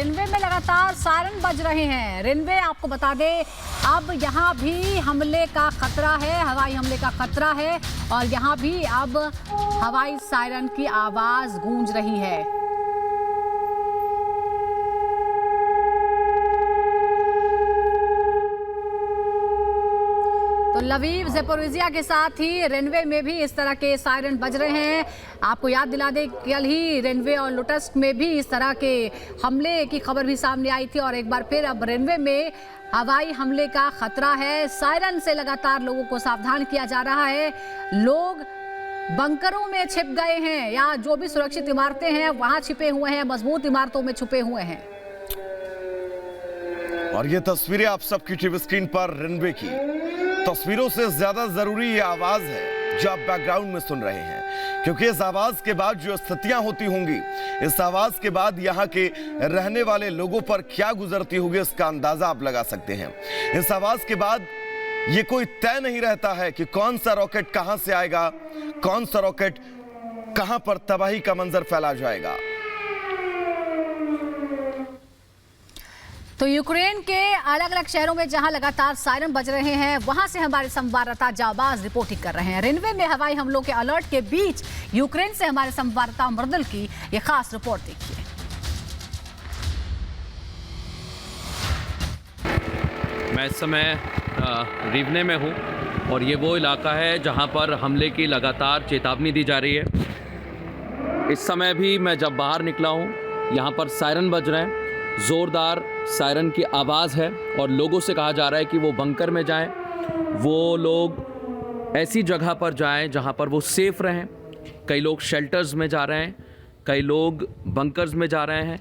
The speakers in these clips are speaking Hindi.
रेनवे में लगातार सायरन बज रहे हैं। रेनवे आपको बता दे, अब यहाँ भी हमले का खतरा है, हवाई हमले का खतरा है और यहाँ भी अब हवाई सायरन की आवाज गूंज रही है। तो लवीव, ज़ेपोरिज़िया के साथ ही रेनवे में भी इस तरह के सायरन बज रहे हैं। आपको याद दिला दें, कल ही रेनवे और लुटस्क में भी इस तरह के हमले की खबर भी सामने आई थी और एक बार फिर अब रेनवे में हवाई हमले का खतरा है। सायरन से लगातार लोगों को सावधान किया जा रहा है। लोग बंकरों में छिप गए हैं या जो भी सुरक्षित इमारतें हैं वहां छिपे हुए हैं, मजबूत इमारतों में छुपे हुए हैं। और ये तस्वीरें आप सबकी टीवी स्क्रीन पर रेनवे की तस्वीरों से ज्यादा जरूरी ये आवाज है जो आप बैकग्राउंड में सुन रहे हैं, क्योंकि इस आवाज के बाद जो स्थितियां होती होंगी, इस आवाज के बाद यहाँ के रहने वाले लोगों पर क्या गुजरती होगी, इसका अंदाजा आप लगा सकते हैं। इस आवाज के बाद ये कोई तय नहीं रहता है कि कौन सा रॉकेट कहां से आएगा, कौन सा रॉकेट कहां पर तबाही का मंजर फैला जाएगा। तो यूक्रेन के अलग अलग शहरों में जहां लगातार सायरन बज रहे हैं, वहां से हमारे संवाददाता जाबाज रिपोर्टिंग कर रहे हैं। रेनवे में हवाई हमलों के अलर्ट के बीच यूक्रेन से हमारे संवाददाता मृदुल की ये खास रिपोर्ट देखिए। मैं इस समय रिवने में हूं और ये वो इलाका है जहां पर हमले की लगातार चेतावनी दी जा रही है। इस समय भी मैं जब बाहर निकला हूं, यहां पर सायरन बज रहे हैं, ज़ोरदार सायरन की आवाज़ है और लोगों से कहा जा रहा है कि वो बंकर में जाएं, वो लोग ऐसी जगह पर जाएं जहां पर वो सेफ़ रहें। कई लोग शेल्टर्स में जा रहे हैं, कई लोग बंकर्स में जा रहे हैं।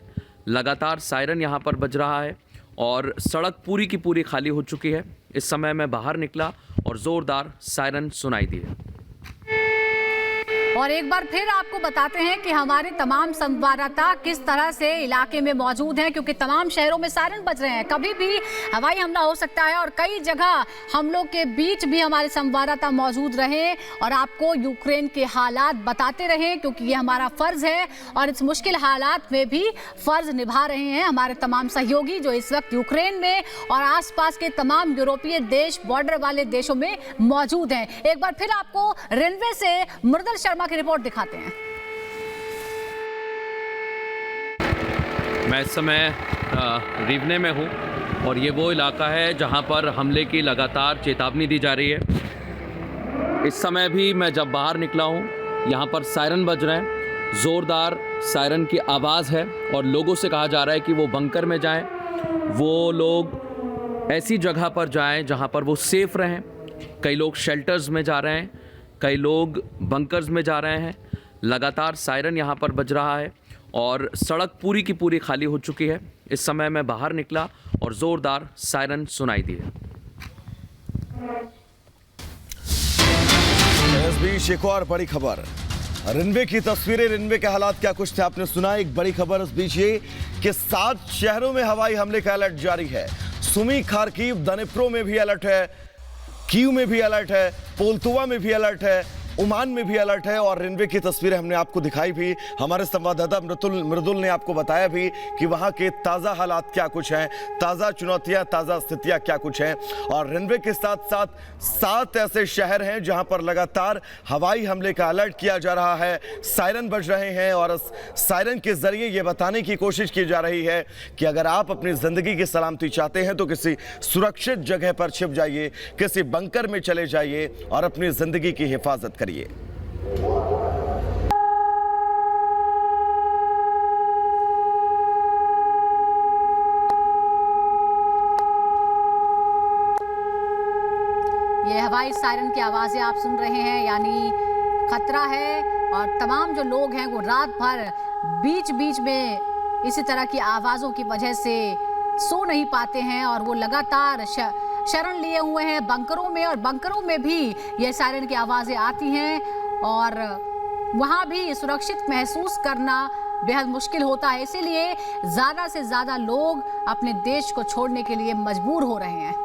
लगातार सायरन यहां पर बज रहा है और सड़क पूरी की पूरी खाली हो चुकी है। इस समय मैं बाहर निकला और ज़ोरदार सायरन सुनाई दिए। और एक बार फिर आपको बताते हैं कि हमारे तमाम संवाददाता किस तरह से इलाके में मौजूद हैं, क्योंकि तमाम शहरों में सायरन बज रहे हैं। कभी भी हवाई हमला हो सकता है और कई जगह हमलों के बीच भी हमारे संवाददाता मौजूद रहे और आपको यूक्रेन के हालात बताते रहें, क्योंकि ये हमारा फर्ज है और इस मुश्किल हालात में भी फर्ज निभा रहे हैं हमारे तमाम सहयोगी जो इस वक्त यूक्रेन में और आसपास के तमाम यूरोपीय देश, बॉर्डर वाले देशों में मौजूद हैं। एक बार फिर आपको रेनवे से मृदुल शर्मा की रिपोर्ट दिखाते हैं। मैं इस समय रिवने में हूं और ये वो इलाका है जहां पर हमले की लगातार चेतावनी दी जा रही है। इस समय भी मैं जब बाहर निकला हूं, यहां पर सायरन बज रहे हैं, ज़ोरदार सायरन की आवाज़ है और लोगों से कहा जा रहा है कि वो बंकर में जाएं, वो लोग ऐसी जगह पर जाएं जहां पर वो सेफ़ रहें। कई लोग शेल्टर्स में जा रहे हैं, कई लोग बंकर्स में जा रहे हैं। लगातार सायरन यहाँ पर बज रहा है और सड़क पूरी की पूरी खाली हो चुकी है। इस समय मैं बाहर निकला और ज़ोरदार सायरन सुनाई दिए। इस बीच एक और बड़ी खबर, रेनवे की तस्वीरें, रेनवे के हालात क्या कुछ थे आपने सुना। एक बड़ी खबर इस बीच ये कि 7 शहरों में हवाई हमले का अलर्ट जारी है। सुमी, खार्किव, दनिप्रो में भी अलर्ट है, कीव में भी अलर्ट है, पोल्तुवा में भी अलर्ट है, ओमान में भी अलर्ट है। और रेनवे की तस्वीरें हमने आपको दिखाई भी, हमारे संवाददाता मृदुल ने आपको बताया भी कि वहां के ताज़ा हालात क्या कुछ हैं, ताज़ा चुनौतियां, ताज़ा स्थितियां क्या कुछ हैं। और रेनवे के साथ साथ 7 ऐसे शहर हैं जहां पर लगातार हवाई हमले का अलर्ट किया जा रहा है, सायरन बज रहे हैं और इस सायरन के जरिए ये बताने की कोशिश की जा रही है कि अगर आप अपनी ज़िंदगी की सलामती चाहते हैं तो किसी सुरक्षित जगह पर छिप जाइए, किसी बंकर में चले जाइए और अपनी ज़िंदगी की हिफाजत करिए। ये हवाई सायरन की आवाजें आप सुन रहे हैं, यानी खतरा है और तमाम जो लोग हैं वो रात भर बीच बीच में इसी तरह की आवाजों की वजह से सो नहीं पाते हैं और वो लगातार शरण लिए हुए हैं बंकरों में और बंकरों में भी ये सायरन की आवाज़ें आती हैं और वहाँ भी सुरक्षित महसूस करना बेहद मुश्किल होता है। इसीलिए ज़्यादा से ज़्यादा लोग अपने देश को छोड़ने के लिए मजबूर हो रहे हैं।